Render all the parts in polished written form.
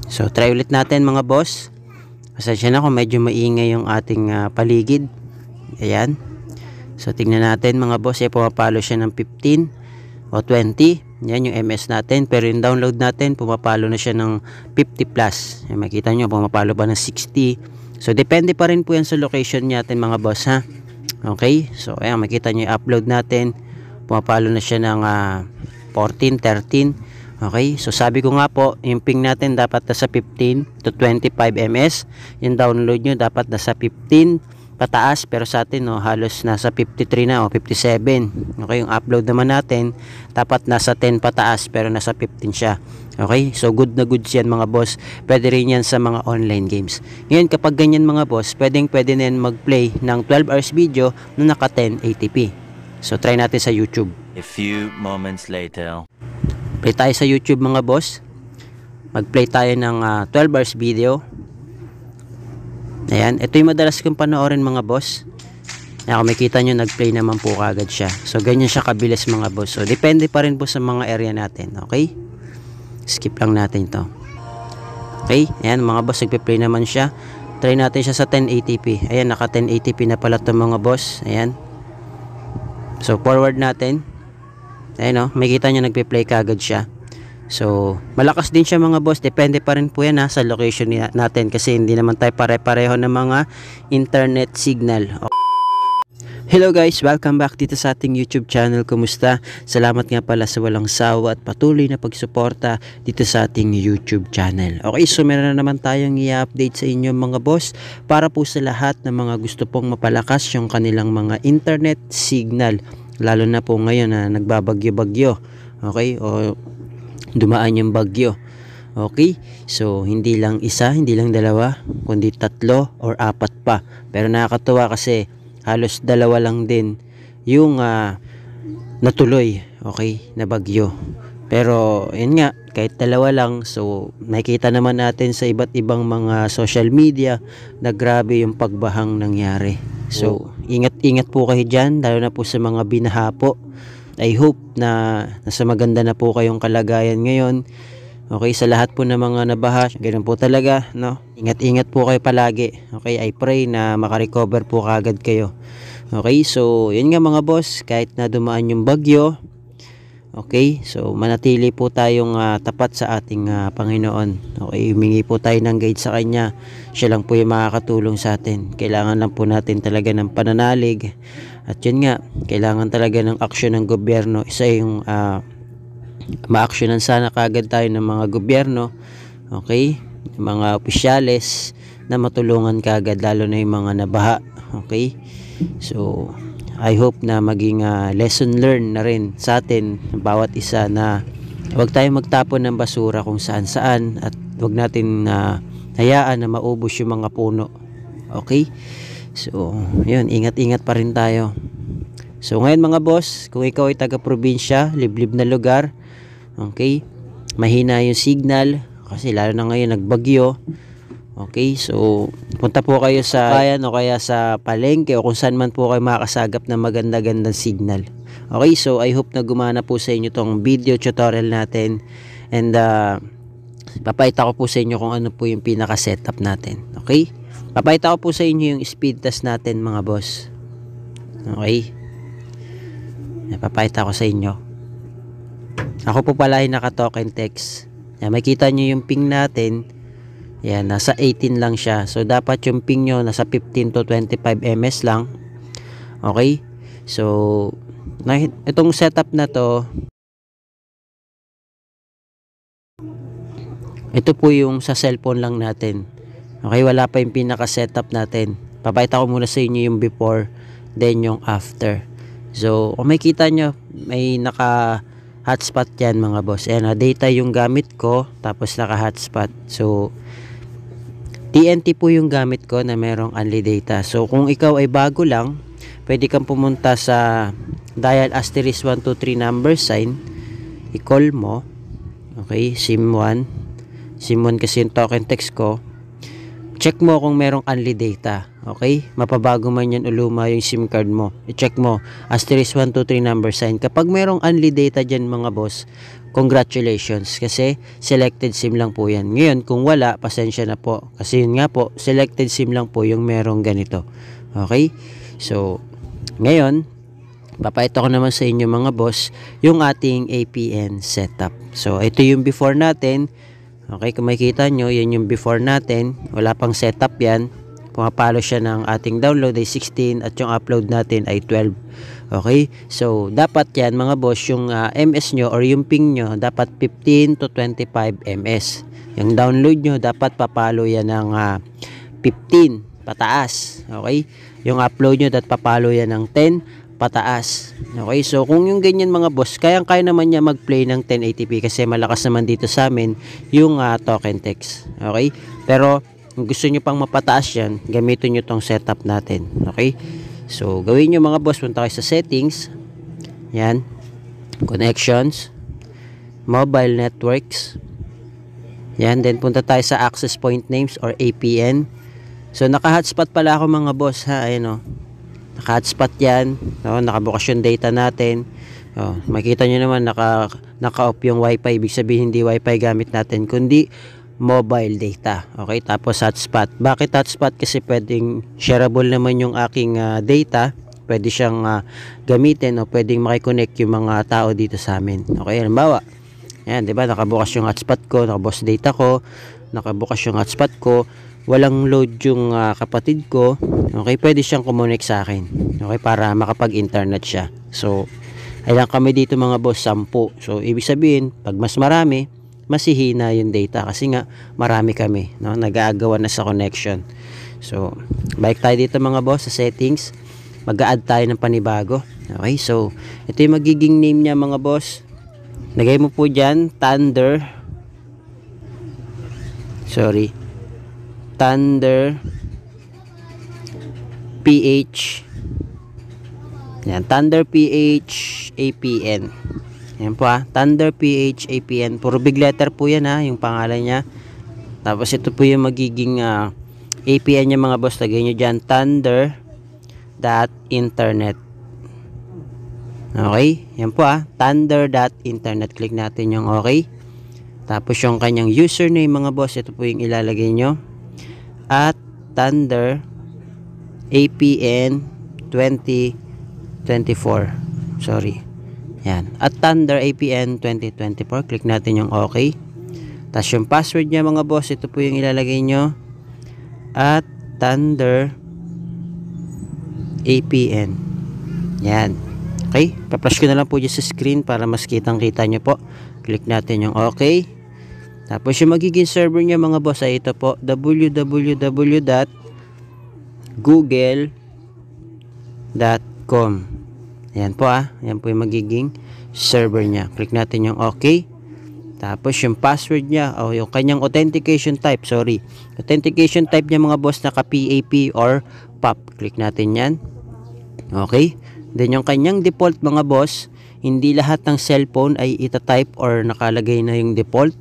So try ulit natin mga boss. Pasensya na kung medyo maingay yung ating paligid. Ayan. So tingnan natin mga boss, pumapalo siya ng 15 o 20. Yan yung MS natin, pero yung download natin pumapalo na siya ng 50 plus. Ayan, makita nyo pumapalo pa ng 60. So depende pa rin po yan sa location natin mga boss ha. Okay, so ayan, makita nyo yung upload natin, pumapalo na siya ng 14, 13. Okay, so sabi ko nga po, yung ping natin dapat nasa 15 to 25 ms. Yung download nyo dapat nasa 15 pataas, pero sa atin halos nasa 53 na o 57. Okay, yung upload naman natin dapat nasa 10 pataas, pero nasa 15 siya. Okay, so good na good yan mga boss. Pwede rin yan sa mga online games. Ngayon kapag ganyan mga boss, pwede na yan mag-play ng 12 hours video na naka 1080p. So try natin sa YouTube. A few moments later. Play tayo sa YouTube mga boss. Mag-play tayo ng 12 hours video. Ayan, ito yung madalas kong panoorin mga boss. Ayan, kung makita nyo, nag-play naman po kagad siya. So ganyan siya kabilis mga boss. So depende pa rin po sa mga area natin. Okay, skip lang natin to. Okay, ayan mga boss, nagpe-play naman siya. Try natin siya sa 1080p. Ayan, naka 1080p na pala to mga boss. Ayan. So forward natin. Ayan makita nyo, nagpe-play kagad siya. So malakas din siya mga boss. Depende pa rin po yan sa location natin, kasi hindi naman tayo pare-pareho ng mga internet signal. Hello guys, welcome back dito sa ating YouTube channel. Kumusta? Salamat nga pala sa walang sawa at patuloy na pagsuporta dito sa ating YouTube channel. Okay, so meron na naman tayong i-update sa inyo mga boss, para po sa lahat ng mga gusto pong mapalakas yung kanilang mga internet signal, lalo na po ngayon na nagbabagyo-bagyo. Okay, o dumaan yung bagyo. Okay, so hindi lang isa, hindi lang dalawa, kundi 3 or 4 pa. Pero nakakatuwa kasi halos 2 lang din yung natuloy, okay, na bagyo. Pero yun nga, kahit 2 lang, so nakikita naman natin sa iba't ibang mga social media na grabe yung pagbahang nangyari. So ingat-ingat po kayo dyan, lalo na po sa mga binaha po. I hope na nasa maganda na po kayong kalagayan ngayon. Okay, sa lahat po ng mga nabaha, ganun po talaga, no? Ingat-ingat po kayo palagi. Okay, I pray na makarecover po kagad kayo. Okay, so yun nga mga boss, kahit na dumaan yung bagyo, okay, so manatili po tayong tapat sa ating Panginoon. Okay, humingi po tayo ng guide sa Kanya. Siya lang po yung makakatulong sa atin. Kailangan lang po natin talaga ng pananalig. At yun nga, kailangan talaga ng aksyon ng gobyerno. Isa yung ma-actionan sana kagad tayo ng mga gobyerno, okay, mga opisyales, na matulungan kagad, lalo na yung mga nabaha. Okay, so I hope na maging lesson learned na rin sa atin, bawat isa, na huwag tayong magtapon ng basura kung saan saan, at huwag natin hayaan na maubos yung mga puno. Okay, so yun, ingat-ingat pa rin tayo. So ngayon mga boss, kung ikaw ay taga-probinsya, liblib na lugar, okay, mahina yung signal kasi lalo na ngayon nagbagyo. Okay, so punta po kayo sa bayan o kaya sa palengke o kung saan man po kayo makakasagap ng maganda-gandang signal. Okay, so I hope na gumana po sa inyo tong video tutorial natin, and papakita ko po sa inyo kung ano po yung pinaka setup natin. Okay, papakita ko po sa inyo yung speed test natin mga boss. Okay, papakita ko sa inyo. Ako po pala ay naka token text. Yan, makita nyo yung ping natin. Yan, nasa 18 lang siya. So dapat yung ping nyo nasa 15 to 25 ms lang. Okay, so itong setup na to, ito po yung sa cellphone lang natin. Okay, wala pa yung pinaka setup natin. Papakita ko muna sa inyo yung before, then yung after. So kung makita nyo, may naka hotspot yan mga boss. Ayan, data yung gamit ko, tapos naka hotspot. So TNT po yung gamit ko na merong only data. So kung ikaw ay bago lang, pwede kang pumunta sa dial *123 number sign, i-call mo. Okay, SIM 1 kasi yung token text ko. Check mo kung merong only data. Okay, mapabago man yan o luma yung SIM card mo, i-check mo *123 number sign. Kapag merong only data dyan mga boss, congratulations kasi selected SIM lang po yan. Ngayon, kung wala, pasensya na po. Kasi yun nga po, selected SIM lang po yung merong ganito. Okay? So, ngayon, papakita ko naman sa inyo mga boss, yung ating APN setup. So, ito yung before natin. Okay, kung makikita nyo, yan yung before natin. Wala pang setup yan. Pumapalo siya ng ating download ay 16 at yung upload natin ay 12. Okay, so dapat yan mga boss, yung MS nyo or yung ping nyo dapat 15 to 25 MS. Yung download nyo dapat papalo yan ng 15 pataas. Okay, yung upload nyo dapat papalo yan ng 10 pataas. Okay, so kung yung ganyan mga boss, kayang-kaya naman niya mag-play ng 1080p kasi malakas naman dito sa amin yung token text. Okay, pero kung gusto nyo pang mapataas yan, gamitin nyo tong setup natin. Okay, so gawin nyo mga boss, punta kayo sa settings, yan, connections, mobile networks, yan, then punta tayo sa access point names or APN. So naka-hotspot pala ako mga boss ha, ayun o, naka-hotspot yan, no? Nakabukas yung data natin. Makita nyo naman naka-off yung wifi, ibig sabihin hindi wifi gamit natin kundi mobile data. Okay, tapos hotspot. Bakit hotspot? Kasi pwedeng shareable naman yung aking data, pwede siyang gamitin o pwedeng makiconnect yung mga tao dito sa amin. Okay, halimbawa, yan, di ba, nakabukas yung hotspot ko, nakabukas data ko, nakabukas yung hotspot ko, walang load yung kapatid ko, okay, pwede siyang kumonek sa akin, okay, para makapag-internet siya. So, ayan kami dito mga boss, 10. So, ibig sabihin, pag mas marami, masihina yung data kasi nga marami kami, no? Nag-aagawan na sa connection. So, balik tayo dito mga boss sa settings, mag-a-add tayo ng panibago. Okay, so ito yung magiging name niya mga boss. Lagay mo po dyan Thunder PH, yan, Thunder PH APN. Yan po Thunder PH APN. Puro big letter po yan yung pangalan niya. Tapos ito po yung magiging APN niya mga boss. Lagay nyo dyan thunder.internet. Okay, yan po thunder.internet. Click natin yung okay. Tapos yung kanyang username mga boss, ito po yung ilalagay nyo. At Thunder APN 2024. Sorry. Yan. At Thunder APN 2024. Click natin yung okay. Tapos yung password niya mga boss, ito po yung ilalagay nyo. At Thunder APN. Yan. Okay. Pa-flash ko na lang po dyan sa screen para mas kitang-kita nyo po. Click natin yung okay. Tapos yung magiging server niya mga boss ay ito po, www.google.com. Ayan po Ayan po yung magiging server niya. Click natin yung okay. Tapos yung password niya o yung kanyang authentication type, authentication type niya mga boss, naka PAP or PAP. Click natin yan. Okay. Then yung kanyang default mga boss, hindi lahat ng cellphone ay ita-type or nakalagay na yung default.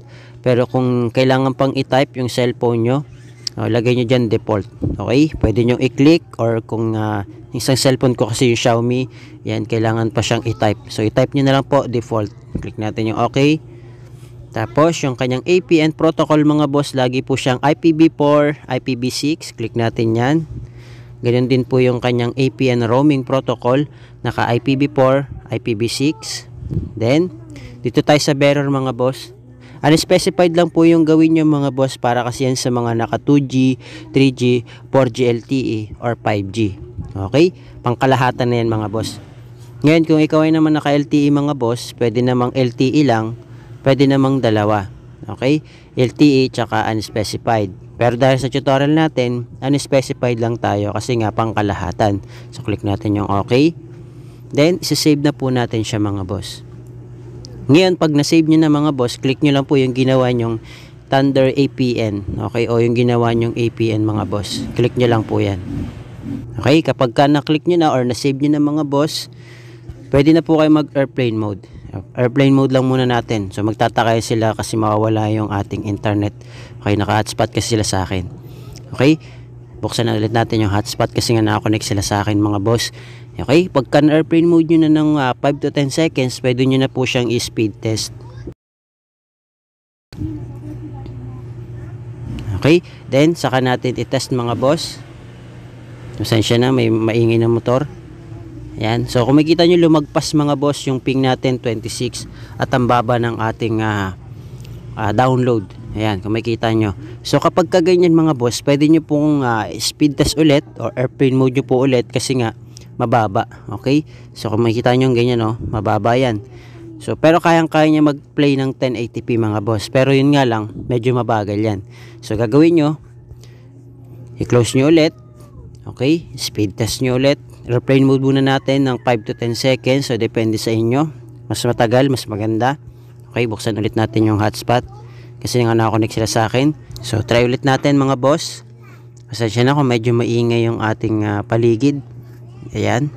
Pero kung kailangan pang i-type yung cellphone nyo, lagay nyo dyan default. Okay, pwede nyo i-click, or kung isang cellphone ko kasi yung Xiaomi, yan, kailangan pa siyang i-type. So i-type nyo na lang po default. Click natin yung okay. Tapos yung kanyang APN protocol mga boss, lagi po siyang IPv4, IPv6. Click natin yan. Ganyan din po yung kanyang APN roaming protocol, naka IPv4, IPv6. Then dito tayo sa bearer mga boss. Unspecified lang po yung gawin nyo mga boss, para kasi yan sa mga naka 2G, 3G, 4G LTE or 5G. Okay? Pangkalahatan na yan mga boss. Ngayon kung ikaw ay naman naka LTE mga boss, pwede namang LTE lang, pwede namang dalawa. Okay? LTE tsaka unspecified. Pero dahil sa tutorial natin, unspecified lang tayo kasi nga pangkalahatan. So click natin yung okay. Then isa-save na po natin siya mga boss. Ngayon, pag na-save nyo na mga boss, click nyo lang po yung ginawa nyong Thunder APN. Okay? O yung ginawa nyong APN mga boss. Click nyo lang po yan. Okay? Kapag ka na-click nyo na or na-save nyo na mga boss, pwede na po kayo mag-airplane mode. Airplane mode lang muna natin. So magtataka sila kasi mawawala yung ating internet. Okay? Naka-hotspot kasi sila sa akin. Okay? Buksan na ulit natin yung hotspot kasi nga nakakonect sila sa akin mga boss. Okay, pagka airplane mode nyo na ng 5 to 10 seconds, pwede nyo na po siyang i-speed test. Okay, then saka natin i-test mga boss. Pasensya na, may maingay na motor. Ayan, so kung makita nyo lumagpas mga boss yung ping natin 26 at ang baba ng ating download. Ayan, kung makita nyo. So kapag kaganyan mga boss, pwede nyo pong speed test ulit or airplane mode nyo po ulit kasi nga mababa. Okay, so kung makita nyo ganyan, mababa yan. So pero kayang-kaya niya mag-play ng 1080p mga boss. Pero yun nga lang, medyo mabagal yan. So gagawin nyo, i-close nyo ulit. Okay, speed test nyo ulit. Airplane mode muna natin ng 5 to 10 seconds. So depende sa inyo. Mas matagal, mas maganda. Okay, buksan ulit natin yung hotspot. Kasi nga nakakonect sila sa akin. So try ulit natin mga boss. Pasensya na kung medyo maingay yung ating paligid. Ayan.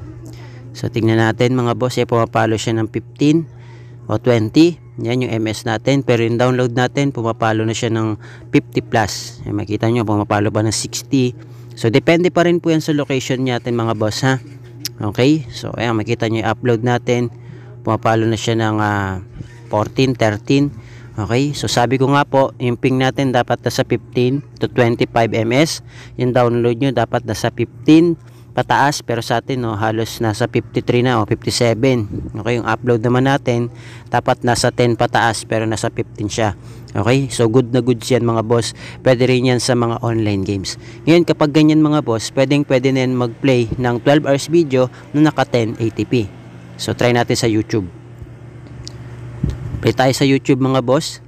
So tingnan natin mga boss. Pumapalo siya ng 15 o 20. Yan yung MS natin. Pero yung download natin, pumapalo na siya ng 50 plus. Yan, makita nyo, pumapalo pa ng 60. So depende pa rin po yan sa location natin mga boss ha. Okay, so ayan, makita nyo yung upload natin, pumapalo na siya ng 14, 13. Okay, so sabi ko nga po, yung ping natin dapat nasa 15 to 25 ms. Yung download nyo dapat nasa 15 pataas, pero sa atin halos nasa 53 na o 57. Okay, yung upload naman natin dapat nasa 10 pataas, pero nasa 15 siya. Okay, so good na good yan mga boss. Pwede rin yan sa mga online games. Ngayon kapag ganyan mga boss, pwede na yan mag-play ng 12 hours video na naka 1080p. So try natin sa YouTube. Play tayo sa YouTube mga boss.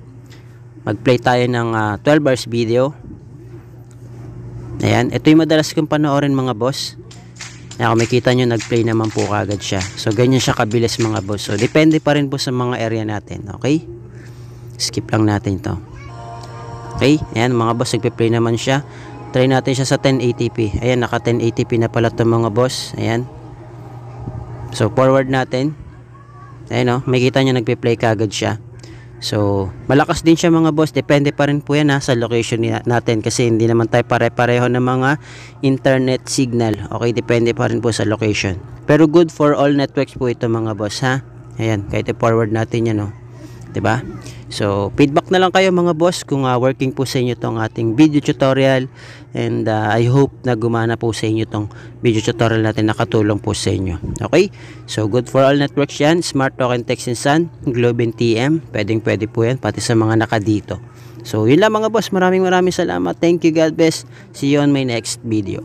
Mag-play tayo ng 12 hours video. Ayan, ito yung madalas kong panoorin mga boss. Kung makita nyo, nag-play naman po kagad siya. So ganyan siya kabilis mga boss. So depende pa rin po sa mga area natin. Okay, skip lang natin to. Okay, ayan mga boss, nagpe-play naman siya. Try natin siya sa 1080p. Ayan, naka 1080p na pala to mga boss. Ayan. So forward natin. Ayan makita nyo, nagpe-play kagad siya. So malakas din siya mga boss. Depende pa rin po yan sa location natin. Kasi hindi naman tayo pare-pareho ng mga internet signal. Okay, depende pa rin po sa location. Pero good for all networks po ito mga boss ha. Ayan, kahit i-forward natin yan diba? So feedback na lang kayo mga boss kung working po sa inyo tong ating video tutorial, and I hope na gumana po sa inyo tong video tutorial natin, nakatulong po sa inyo. Okay, so good for all networks yan, Smart Token Text and Sun, Globe and TM, pwede po yan pati sa mga nakadito. So yun lang mga boss, maraming salamat. Thank you, God bless, see you on my next video.